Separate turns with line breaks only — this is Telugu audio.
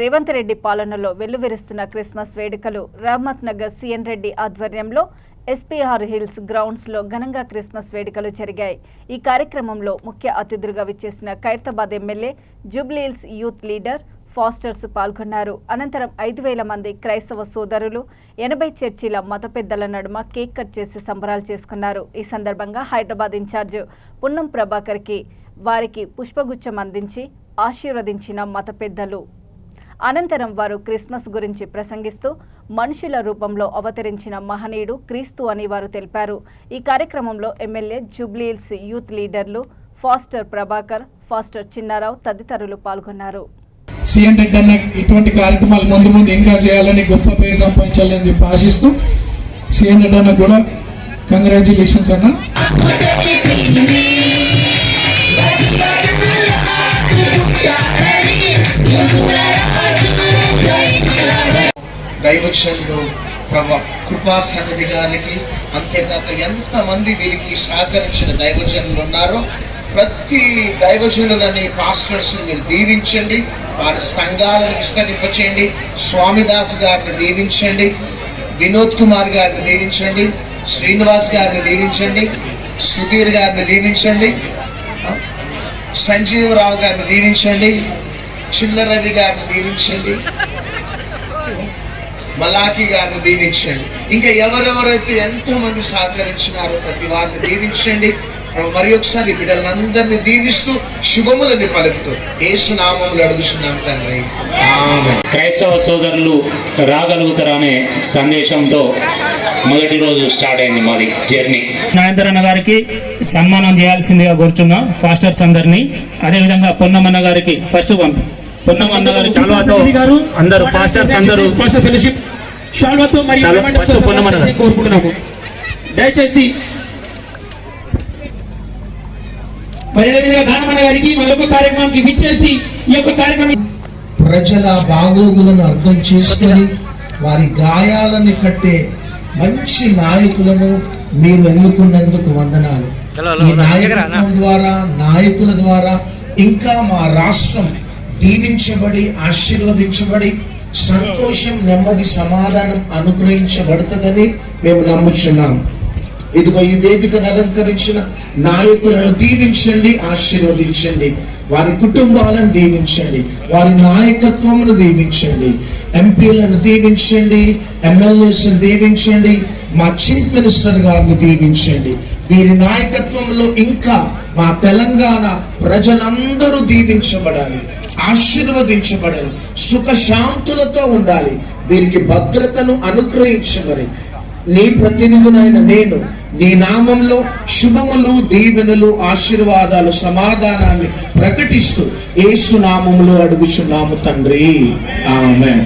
రేవంత్ రెడ్డి పాలనలో వెల్లువిరుస్తున్న క్రిస్మస్ వేడుకలు రహమత్ నగర్ సిఎన్ రెడ్డి ఆధ్వర్యంలో ఎస్పీఆర్ హిల్స్ గ్రౌండ్స్ లో ఘనంగా క్రిస్మస్ వేడుకలు జరిగాయి. ఈ కార్యక్రమంలో ముఖ్య అతిథులుగా విచ్చేసిన Khairatabad MLA Jubilee Hills youth leader pastors పాల్గొన్నారు. అనంతరం 5,000 మంది క్రైస్తవ సోదరులు 80 చర్చిల మత పెద్దల నడుమ కేక్ కట్ చేసి సంబరాలు చేసుకున్నారు. ఈ సందర్భంగా హైదరాబాద్ ఇన్ఛార్జ్ పున్నం ప్రభాకర్కి వారికి పుష్పగుచ్చం అందించి ఆశీర్వదించిన మత పెద్దలు. అనంతరం వారు క్రిస్మస్ గురించి ప్రసంగిస్తూ మనుషుల రూపంలో అవతరించిన మహనీయుడు క్రీస్తు అని వారు తెలిపారు. ఈ కార్యక్రమంలో ఎమ్మెల్యే జూబ్లీహిల్స్ యూత్ లీడర్లు ఫాస్టర్ ప్రభాకర్, ఫాస్టర్ చిన్నారావు తదితరులు పాల్గొన్నారు.
సిఎన్ రెడ్డి అన్న ఇటువంటి కార్యక్రమాలు ముందు ముందు ఇంకా చేయాలని, గొప్ప పేరు సంపాదించాలని చెప్పి ఆశిస్తూ సిఎన్ రెడ్డి అన్న కూడా కంగ్రాచులేషన్స్ అన్న.
దైవజనులు కృపా సన్నిధి గారికి, అంతేకాక ఎంతమంది వీరికి సహకరించిన దైవజనులు ఉన్నారో ప్రతి దైవజనులని, పాస్టర్స్ మీరు దీవించండి, వారి సంఘాలను విస్తరింపచేయండి. స్వామిదాస్ గారిని దీవించండి, వినోద్ కుమార్ గారిని దీవించండి, శ్రీనివాస్ గారిని దీవించండి, సుధీర్ గారిని దీవించండి, సంజీవరావు గారిని దీవించండి, చిన్న రవి గారిని దీవించండి, మలాకి గారిని దీవించండి. ఇంకా ఎవరెవరైతే ఎంతోమంది సహకరించినారో ప్రతి వారిని దీవించండి. మరి ఒకసారి బిడ్డలందరినీ దీవిస్తూ శుభములని పలుకుతూ యేసు నామములో అడుగుచున్నాం తండ్రి, ఆమేన్.
క్రైస్తవ సోదరులు రాగలుగుతారా అనే సందేశంతో మొదటి రోజు స్టార్ట్ అయింది మాది జర్నీ.
నాయంతరన్న గారికి సన్మానం చేయాల్సిందిగా కూర్చున్నాం ఫాస్టర్స్ అందరినీ. అదేవిధంగా పొన్నమన్న గారికి ఫస్ట్ పొన్నమన్న గారికి అందరూ ఫాస్టర్స్ అందరూ కోరుకుంటున్నాము. దయచేసి
ప్రజల బాగోగులను అర్థం చేసుకొని వారి గాయాలను కట్టే మంచి నాయకులను మీరు ఎన్నుకున్నందుకు వందనాలు. ఈ నాయకత్వం ద్వారా, నాయకుల ద్వారా ఇంకా మా రాష్ట్రం దీవించబడి, ఆశీర్వదించబడి, సంతోషం, నెమ్మది, సమాధానం అనుగ్రహించబడుతుందని మేము నమ్ముచున్నాం. ఇదిగో ఈ వేదికను అలంకరించిన నాయకులను దీవించండి, ఆశీర్వదించండి. వారి కుటుంబాలను దీవించండి, వారి నాయకత్వమును దీవించండి, ఎంపీలను దీవించండి, ఎమ్మెల్యేస్ను దీవించండి, మా చీఫ్ మినిస్టర్ గారిని దీవించండి. వీరి నాయకత్వంలో ఇంకా మా తెలంగాణ ప్రజలందరూ దీవించబడాలి, ఆశీర్వదించబడాలి, సుఖశాంతులతో ఉండాలి. వీరికి భద్రతను అనుగ్రహించబడి నీ ప్రతినిధునైన నేను నీ నామంలో శుభములు, దీవెనలు, ఆశీర్వాదాలు, సమాధానాన్ని ప్రకటిస్తూ యేసు నామములో అడుగుచున్నాము తండ్రి, ఆమేన్.